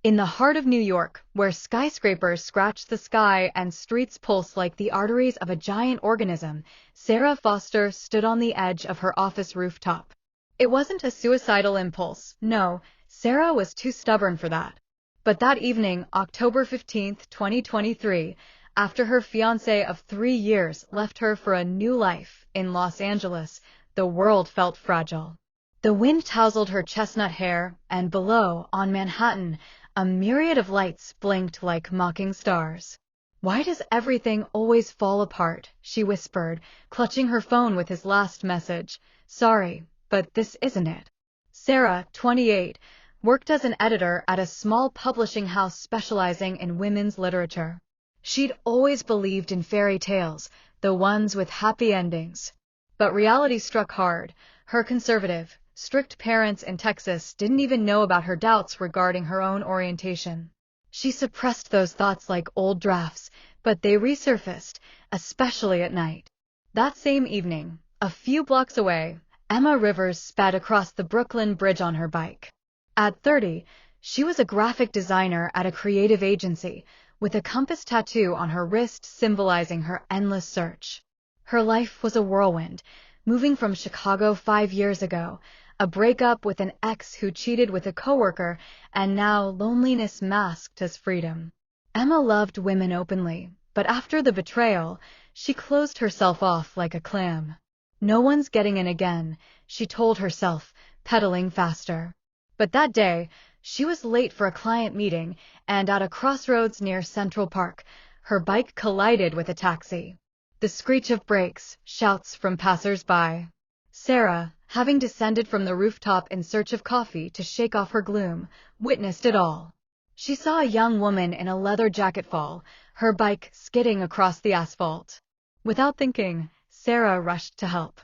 In the heart of New York, where skyscrapers scratch the sky and streets pulse like the arteries of a giant organism, Sarah Foster stood on the edge of her office rooftop. It wasn't a suicidal impulse, no, Sarah was too stubborn for that. But that evening, October 15th, 2023, after her fiancé of 3 years left her for a new life in Los Angeles, the world felt fragile. The wind tousled her chestnut hair, and below, on Manhattan, a myriad of lights blinked like mocking stars. "Why does everything always fall apart?" she whispered, clutching her phone with his last message. "Sorry, but this isn't it." Sarah, 28, worked as an editor at a small publishing house specializing in women's literature. She'd always believed in fairy tales, the ones with happy endings. But reality struck hard. Her conservative, strict parents in Texas didn't even know about her doubts regarding her own orientation. She suppressed those thoughts like old drafts, but they resurfaced, especially at night. That same evening, a few blocks away, Emma Rivers sped across the Brooklyn Bridge on her bike. At 30, she was a graphic designer at a creative agency, with a compass tattoo on her wrist symbolizing her endless search. Her life was a whirlwind, moving from Chicago 5 years ago, a breakup with an ex who cheated with a coworker, and now loneliness masked as freedom. Emma loved women openly, but after the betrayal, she closed herself off like a clam. "No one's getting in again," she told herself, pedaling faster. But that day, she was late for a client meeting, and at a crossroads near Central Park, her bike collided with a taxi. The screech of brakes, shouts from passers-by. Sarah, having descended from the rooftop in search of coffee to shake off her gloom, witnessed it all. She saw a young woman in a leather jacket fall, her bike skidding across the asphalt. Without thinking, Sarah rushed to help.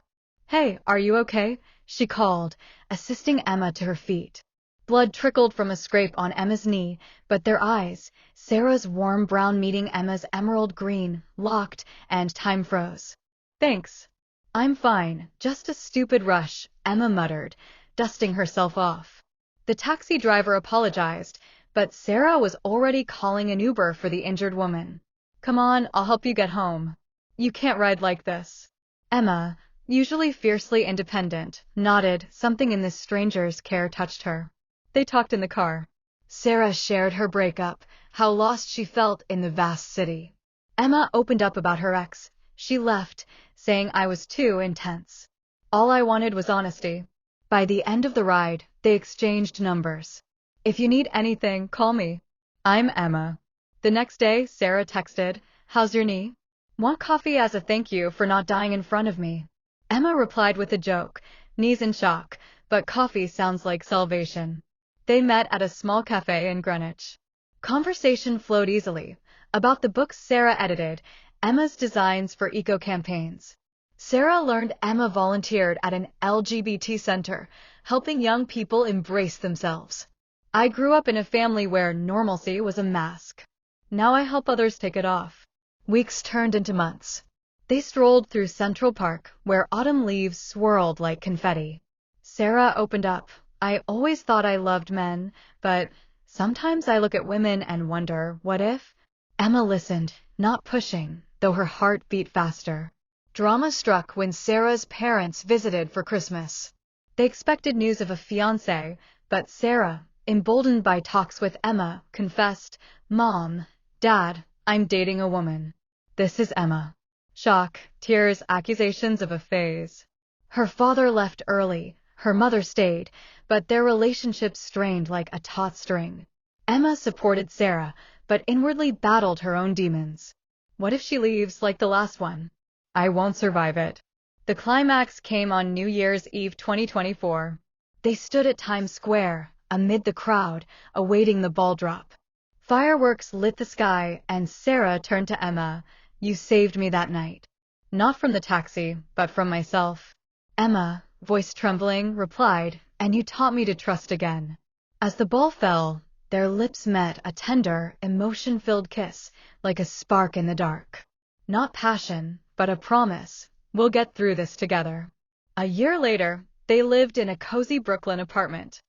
"Hey, are you okay?" she called, assisting Emma to her feet. Blood trickled from a scrape on Emma's knee, but their eyes, Sarah's warm brown meeting Emma's emerald green, locked, and time froze. "Thanks. I'm fine, just a stupid rush," Emma muttered, dusting herself off. The taxi driver apologized, but Sarah was already calling an Uber for the injured woman. "Come on, I'll help you get home. You can't ride like this." Emma, usually fiercely independent, nodded. Something in this stranger's care touched her. They talked in the car. Sarah shared her breakup, how lost she felt in the vast city. Emma opened up about her ex. She left, saying I was too intense. All I wanted was honesty. By the end of the ride, they exchanged numbers. "If you need anything, call me. I'm Emma." The next day, Sarah texted, "How's your knee? Want coffee as a thank you for not dying in front of me?" Emma replied with a joke, "Knees in shock, but coffee sounds like salvation." They met at a small cafe in Greenwich. Conversation flowed easily, about the books Sarah edited, Emma's designs for eco-campaigns. Sarah learned Emma volunteered at an LGBT center, helping young people embrace themselves. "I grew up in a family where normalcy was a mask. Now I help others take it off." Weeks turned into months. They strolled through Central Park, where autumn leaves swirled like confetti. Sarah opened up. "I always thought I loved men, but sometimes I look at women and wonder, what if?" Emma listened, not pushing, though her heart beat faster. Drama struck when Sarah's parents visited for Christmas. They expected news of a fiancé, but Sarah, emboldened by talks with Emma, confessed, "Mom, Dad, I'm dating a woman." "This is Emma." Shock, tears, accusations of a phase. Her father left early, her mother stayed, but their relationship strained like a taut string. Emma supported Sarah, but inwardly battled her own demons. What if she leaves like the last one? "I won't survive it." The climax came on New Year's Eve 2024. They stood at Times Square, amid the crowd, awaiting the ball drop. Fireworks lit the sky, and Sarah turned to Emma. "You saved me that night. Not from the taxi, but from myself." Emma, voice trembling, replied, "And you taught me to trust again." As the ball fell, their lips met, a tender, emotion-filled kiss, like a spark in the dark. Not passion, but a promise. "We'll get through this together." A year later, they lived in a cozy Brooklyn apartment.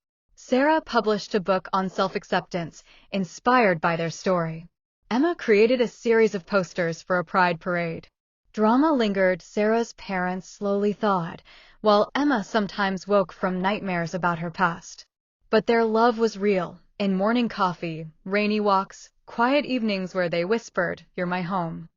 Sara published a book on self-acceptance, inspired by their story. Emma created a series of posters for a pride parade. Drama lingered. Sara's parents slowly thawed, while Emma sometimes woke from nightmares about her past. But their love was real, in morning coffee, rainy walks, quiet evenings where they whispered, "You're my home."